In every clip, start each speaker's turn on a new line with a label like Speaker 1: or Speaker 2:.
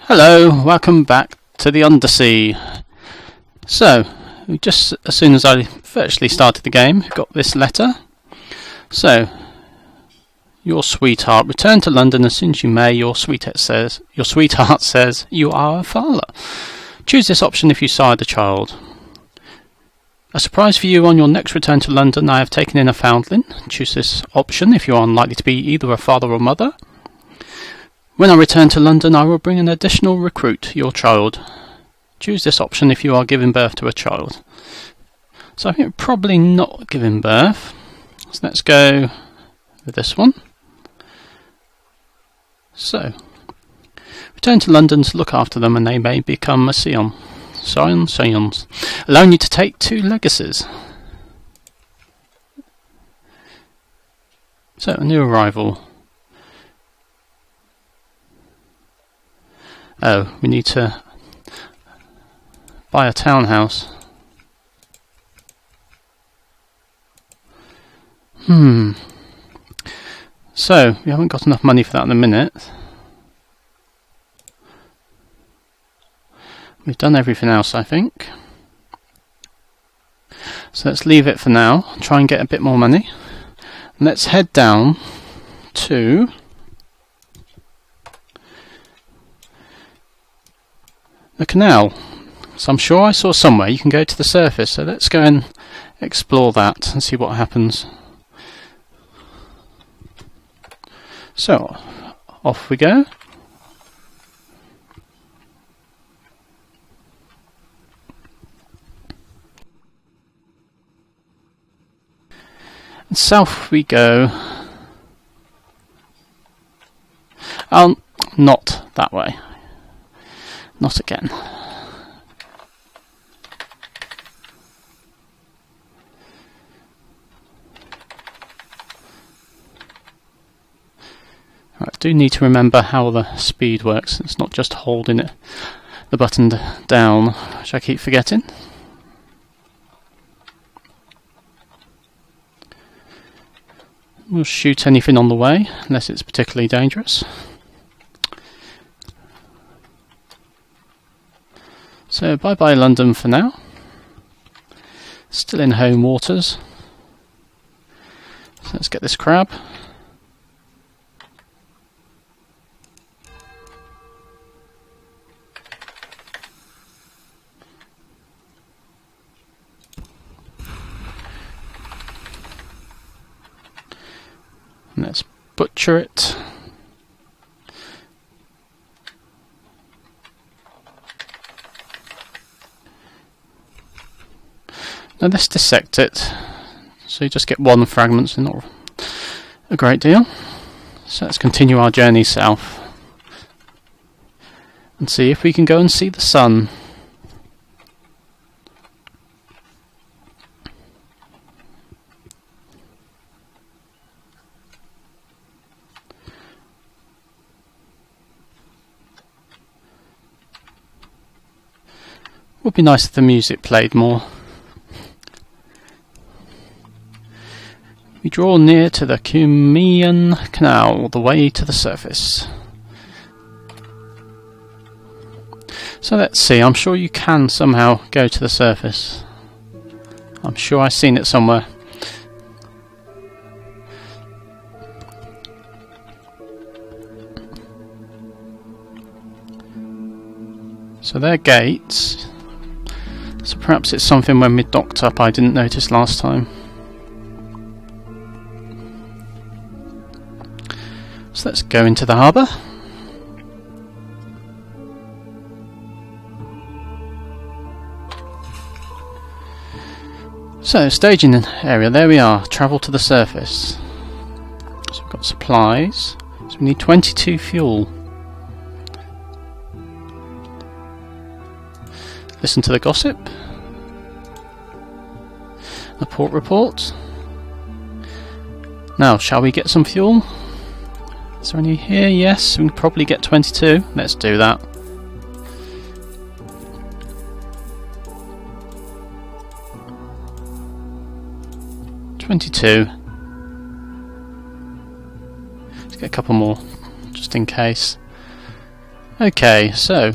Speaker 1: Hello, welcome back to the Undersea. So, just as soon as I virtually started the game, got this letter. So, your sweetheart, return to London as soon as you may. Your sweetheart says you are a father. Choose this option if you sire the child. A surprise for you on your next return to London. I have taken in a foundling. Choose this option if you are unlikely to be either a father or mother. When I return to London, I will bring an additional recruit, your child. Choose this option if you are giving birth to a child. So I think probably not giving birth. So let's go with this one. So, return to London to look after them and they may become a scions, allowing you to take 2 legacies. So, a new arrival. Oh, we need to buy a townhouse. So, we haven't got enough money for that in a minute. We've done everything else, I think. So let's leave it for now. Try and get a bit more money. And let's head down to the canal. So I'm sure I saw somewhere you can go to the surface. So let's go and explore that and see what happens. So, off we go. And south we go. Not that way. Not again. Right, I do need to remember how the speed works. It's not just holding the button down, which I keep forgetting. We'll shoot anything on the way, unless it's particularly dangerous. So bye-bye London for now. Still in home waters. So let's get this crab. And let's butcher it. Now let's dissect it. So you just get 1 fragment, so not a great deal. So let's continue our journey south and see if we can go and see the sun. Would be nice if the music played more. We draw near to the Cumean Canal, the way to the surface. So let's see, I'm sure you can somehow go to the surface. I'm sure I've seen it somewhere. So they're gates. So perhaps it's something when we docked up I didn't notice last time. So let's go into the harbour. So staging area, there we are, travel to the surface. So we've got supplies, so we need 22 fuel. Listen to the gossip. The port report. Now, shall we get some fuel? Is there any here? Yes, we can probably get 22. Let's do that. $22. Let's get a couple more, just in case. Okay, so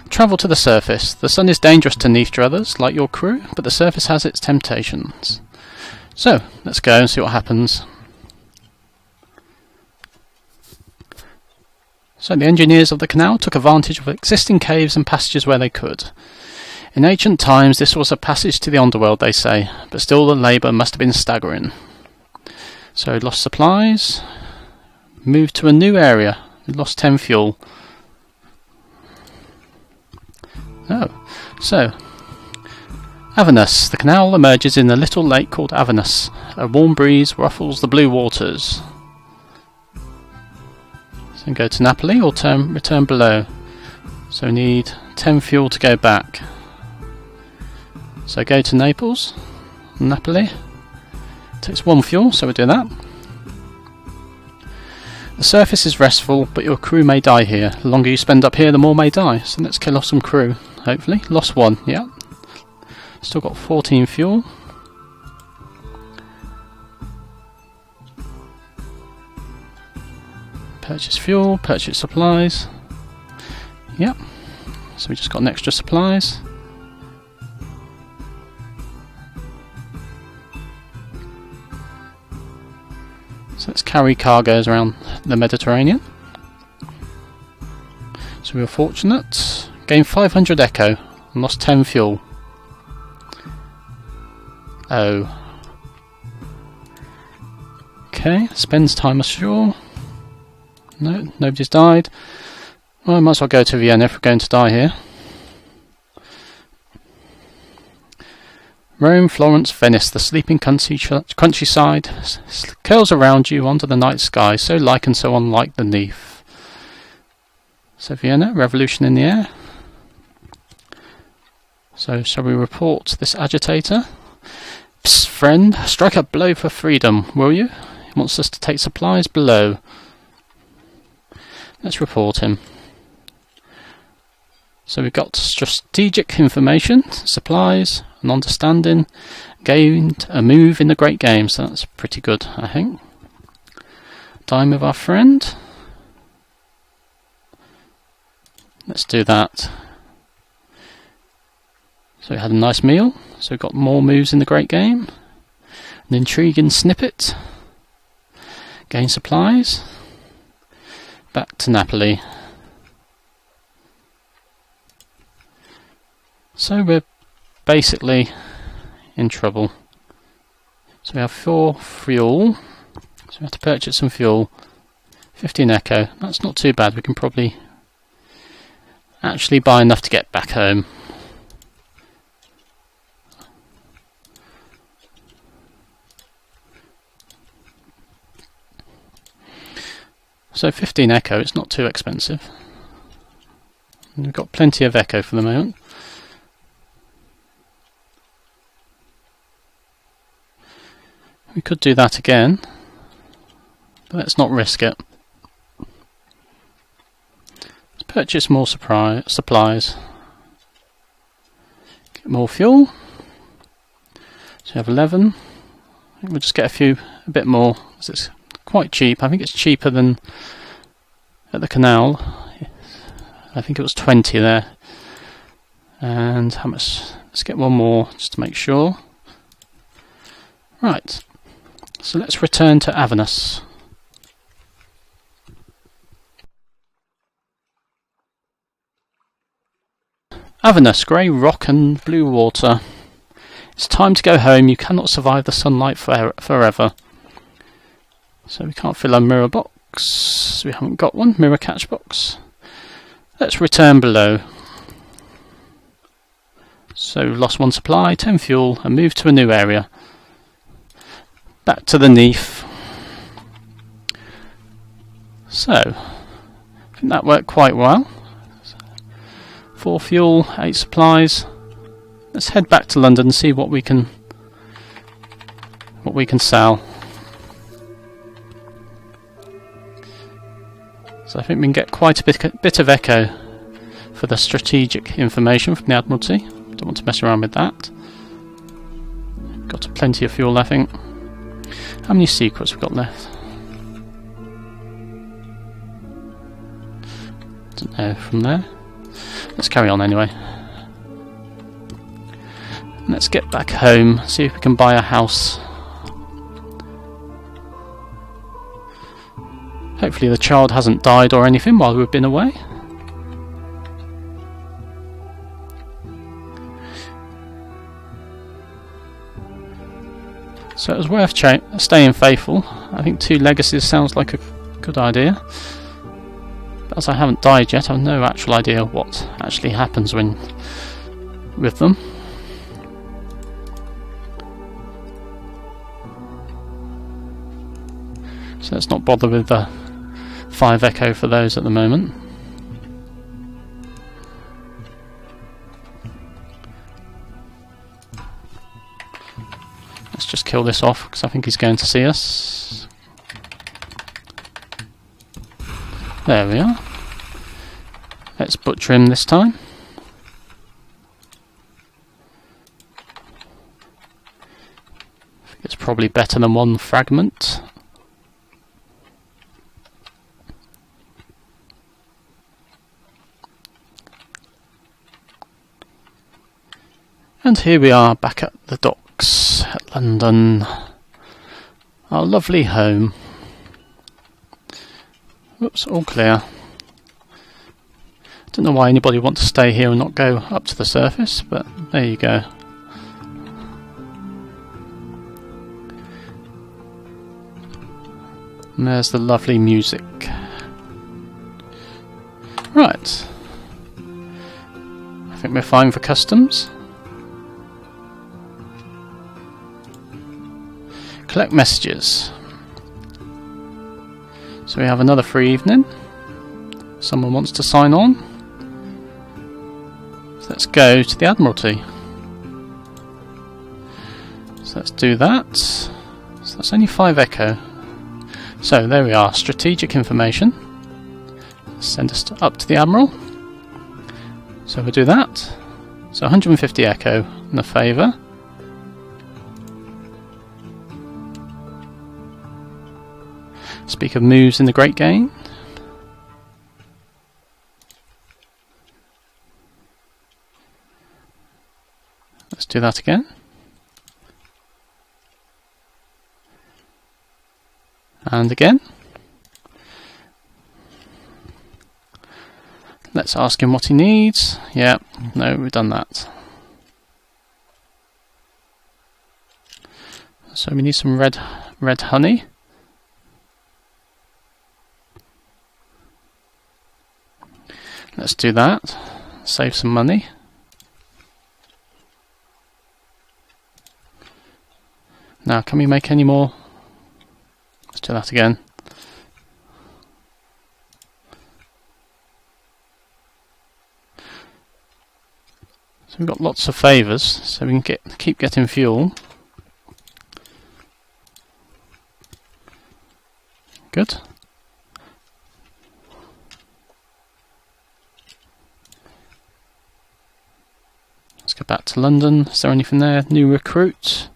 Speaker 1: travel to the surface. The sun is dangerous to Neath Druthers, like your crew, but the surface has its temptations. So, let's go and see what happens. So the engineers of the canal took advantage of existing caves and passages where they could. In ancient times this was a passage to the underworld, they say, but still the labour must have been staggering. So lost supplies, moved to a new area, we lost 10 fuel. Oh, so Avernus. The canal emerges in a little lake called Avernus. A warm breeze ruffles the blue waters. So go to Napoli or return below. So we need 10 fuel to go back. So go to Naples, Napoli. Takes 1 fuel, so we'll do that. The surface is restful, but your crew may die here. The longer you spend up here, the more may die. So let's kill off some crew, hopefully. Lost 1, yeah. Still got 14 fuel. Purchase fuel, purchase supplies. Yep. So we just got an extra supplies. So let's carry cargoes around the Mediterranean. So we were fortunate. Gained 500 echo and lost 10 fuel. Oh. Okay, spends time ashore. No, nobody's died. Well, I might as well go to Vienna if we're going to die here. Rome, Florence, Venice, the sleeping countryside curls around you under the night sky, so like and so unlike the Neath. So Vienna, revolution in the air. So shall we report this agitator? Psst, friend, strike a blow for freedom, will you? He wants us to take supplies below. Let's report him. So we've got strategic information, supplies, and understanding, gained a move in the great game, so that's pretty good, I think. Dine with our friend. Let's do that. So we had a nice meal, so we've got more moves in the great game. An intriguing snippet. Gain supplies. Back to Napoli. So we're basically in trouble. So we have 4 fuel. So we have to purchase some fuel. 15 echo. That's not too bad. We can probably actually buy enough to get back home. So 15 echo, it's not too expensive. And we've got plenty of echo for the moment. We could do that again, but let's not risk it. Let's purchase more supplies. Get more fuel. So we have 11. I think we'll just get a bit more, because it's quite cheap. I think it's cheaper than at the canal. I think it was 20 there. And how much? Let's get one more just to make sure. Right. So let's return to Avernus. Avernus, grey rock and blue water. It's time to go home. You cannot survive the sunlight forever. So we can't fill our mirror box. We haven't got one. Mirror catch box. Let's return below. So we've lost 1 supply, 10 fuel, and moved to a new area. Back to the Neath. So, I think that worked quite well. 4 fuel, 8 supplies. Let's head back to London and see what we can sell. So I think we can get quite a bit of echo for the strategic information from the Admiralty. Don't want to mess around with that. Got plenty of fuel, I think. How many secrets we've got left? No, from there. Let's carry on anyway. Let's get back home, see if we can buy a house. Hopefully the child hasn't died or anything while we've been away. So it was worth staying faithful. I think 2 legacies sounds like a good idea. But as I haven't died yet, I have no actual idea what actually happens when with them. So let's not bother with the 5 echo for those at the moment. Let's just kill this off because I think he's going to see us. There we are. Let's butcher him this time. It's probably better than 1 fragment. And here we are back at the docks at London, our lovely home. Oops, all clear. Don't know why anybody would want to stay here and not go up to the surface, but there you go. And there's the lovely music. Right. I think we're fine for customs. Collect messages. So we have another free evening. Someone wants to sign on. So let's go to the Admiralty. So let's do that. So that's only 5 echo. So there we are, strategic information. Send us up to the Admiral. So we'll do that. So 150 echo in a favour. Speak of moves in the Great Game. Let's do that again. And again. Let's ask him what he needs. Yeah, no, we've done that. So we need some red honey. Let's do that. Save some money. Now, can we make any more? Let's do that again. So we've got lots of favours, so we can keep getting fuel. Good. Let's go back to London. Is there anything there? New recruit?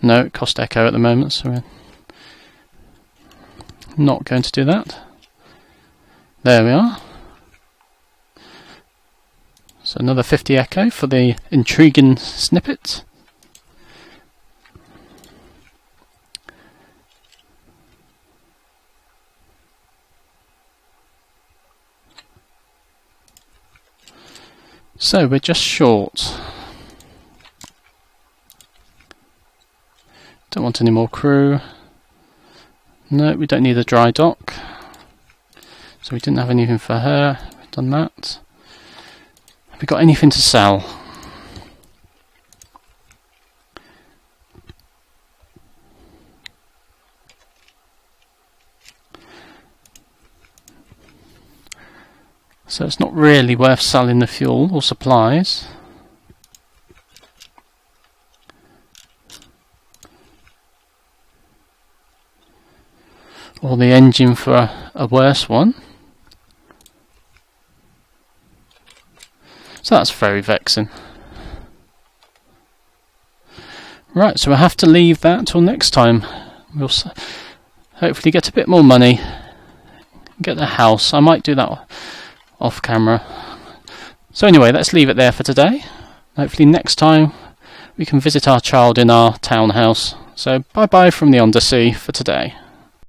Speaker 1: No, it cost echo at the moment, so we're not going to do that. There we are. So another 50 echo for the intriguing snippet. So we're just short. Don't want any more crew. No, we don't need a dry dock. So we didn't have anything for her. We've done that. Have we got anything to sell? So it's not really worth selling the fuel or supplies. Or the engine for a worse one. So that's very vexing. Right, so we'll have to leave that till next time. We'll hopefully get a bit more money, get the house. I might do that off camera. So anyway, let's leave it there for today. Hopefully next time we can visit our child in our townhouse. So bye bye from the Undersea for today.